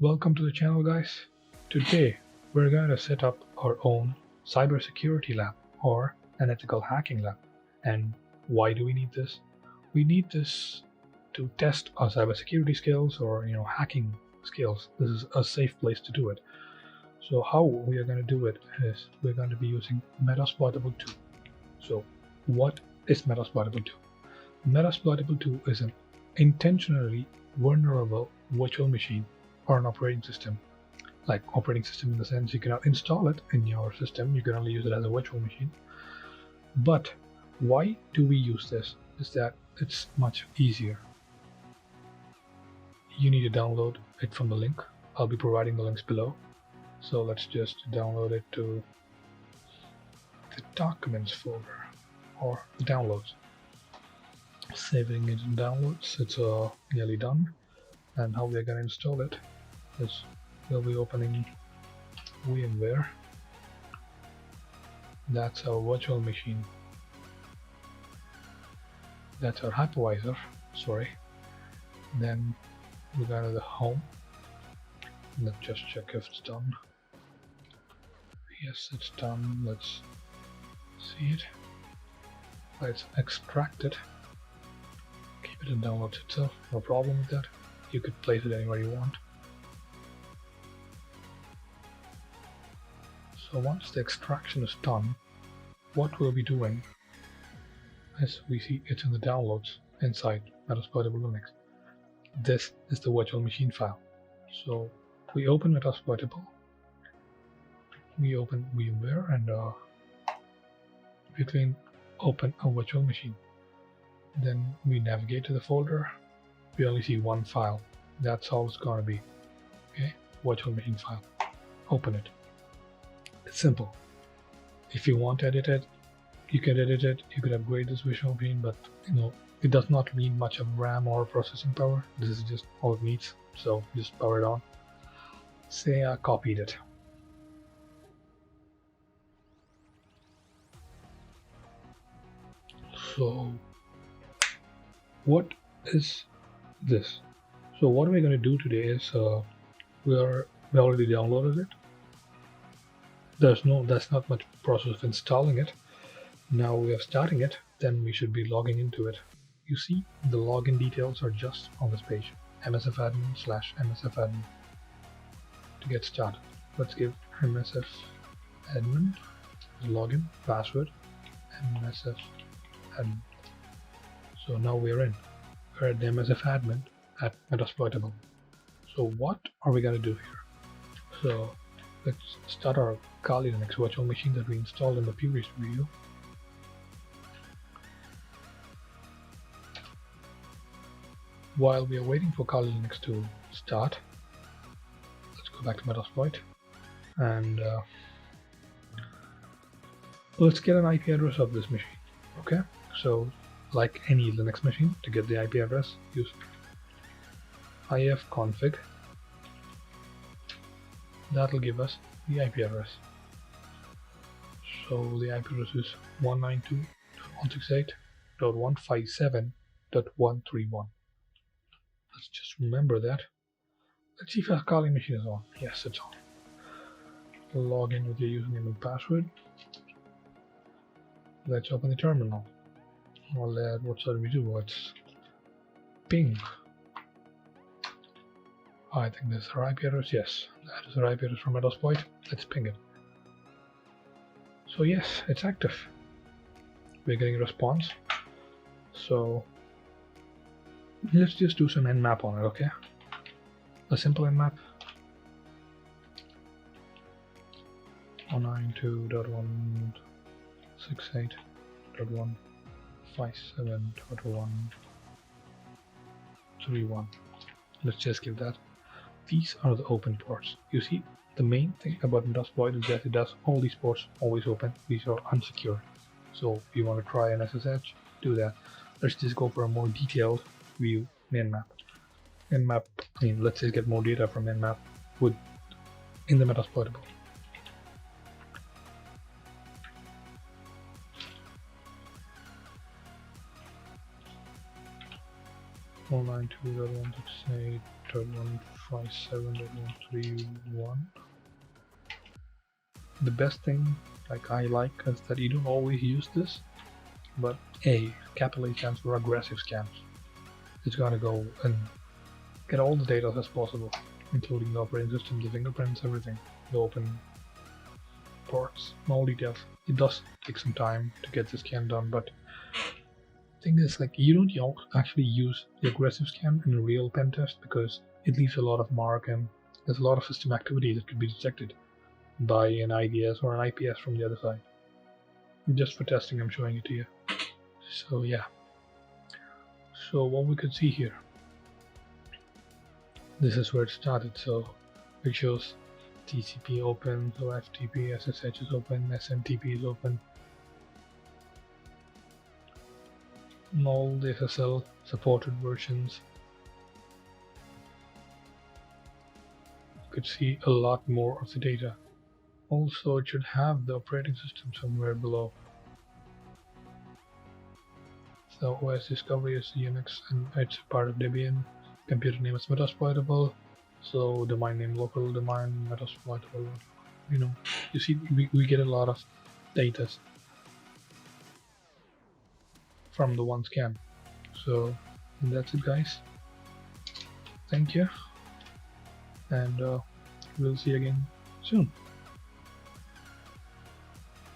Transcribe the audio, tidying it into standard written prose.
Welcome to the channel, guys. Today we're going to set up our own cybersecurity lab or an ethical hacking lab. And why do we need this? We need this to test our cybersecurity skills or hacking skills. This is a safe place to do it. So how we are going to do it is we're going to be using metasploitable 2. So what is metasploitable 2? Metasploitable 2 is an intentionally vulnerable virtual machine or an operating system. Like operating system in the sense you cannot install it in your system, you can only use it as a virtual machine. But why do we use this? Is that it's much easier. You need to download it from the link. I'll be providing the links below. So let's just download it to the documents folder or the downloads. Saving it in downloads, it's nearly done. And how we're going to install it is we'll be opening VMware. That's our virtual machine. That's our hypervisor, sorry. Then we go to the home. Let's just check if it's done. Yes, it's done. Let's see it. Let's extract it. Keep it in downloads itself, no problem with that. You could place it anywhere you want. So once the extraction is done, what we'll be doing, as we see it's in the downloads inside Metasploitable Linux. This is the virtual machine file. So we open Metasploitable, we open VMware, and we can open a virtual machine. Then we navigate to the folder. We only see one file. That's all it's gonna be. Okay, virtual machine file. Open it. It's simple. If you want to edit it, you can edit it. You could upgrade this virtual machine, but it does not need much of RAM or processing power. This is just all it needs. So just power it on. Say I copied it. So what is this? So what we're going to do today is we already downloaded it. That's not much process of installing it. Now we are starting it, then we should be logging into it. You see the login details are just on this page, msfadmin/msfadmin. To get started, let's give msfadmin login password msfadmin. So now we're in. We're at the msfadmin at Metasploitable. So what are we going to do here? So let's start our Kali Linux virtual machine that we installed in the previous video. While we are waiting for Kali Linux to start, let's go back to Metasploit and let's get an IP address of this machine. Okay, so like any Linux machine, to get the IP address, use ifconfig. That'll give us the IP address. So the IP address is 192.168.157.131. Let's just remember that. Let's see if our Kali machine is on. Yes, it's on. Log in with your username and password. Let's open the terminal. Well, what should we do? Let's ping. I think this is our IP address. Yes, that is our IP address from Metasploit. Let's ping it. So yes, it's active. We're getting a response. So let's just do some nmap on it, okay? A simple nmap. 192.168.157.131. Let's just give that. These are the open ports. You see, the main thing about Metasploit is that it does all these ports always open. These are unsecured. So if you want to try an SSH, do that. Let's just go for a more detailed view. Nmap. Let's just get more data from nmap in the Metasploitable. 492.168.157.131. The best thing I like is that you don't always use this, but capital A stands for aggressive scans. It's gonna go and get all the data as possible, including the operating system, the fingerprints, everything, the open ports, all details. It does take some time to get the scan done, but the thing is, you don't actually use the aggressive scan in a real pen test because it leaves a lot of mark and there's a lot of system activity that could be detected by an IDS or an IPS from the other side. Just for testing, I'm showing it to you. So yeah. So what we could see here, this is where it started. So it shows TCP open, so FTP, SSH is open, SMTP is open. And all the SSL supported versions. You could see a lot more of the data. Also, it should have the operating system somewhere below. So OS discovery is Unix and it's part of Debian. Computer name is metasploitable. So domain name local domain metasploitable. You see we get a lot of data from the one scan. So that's it, guys. Thank you, and we'll see you again soon.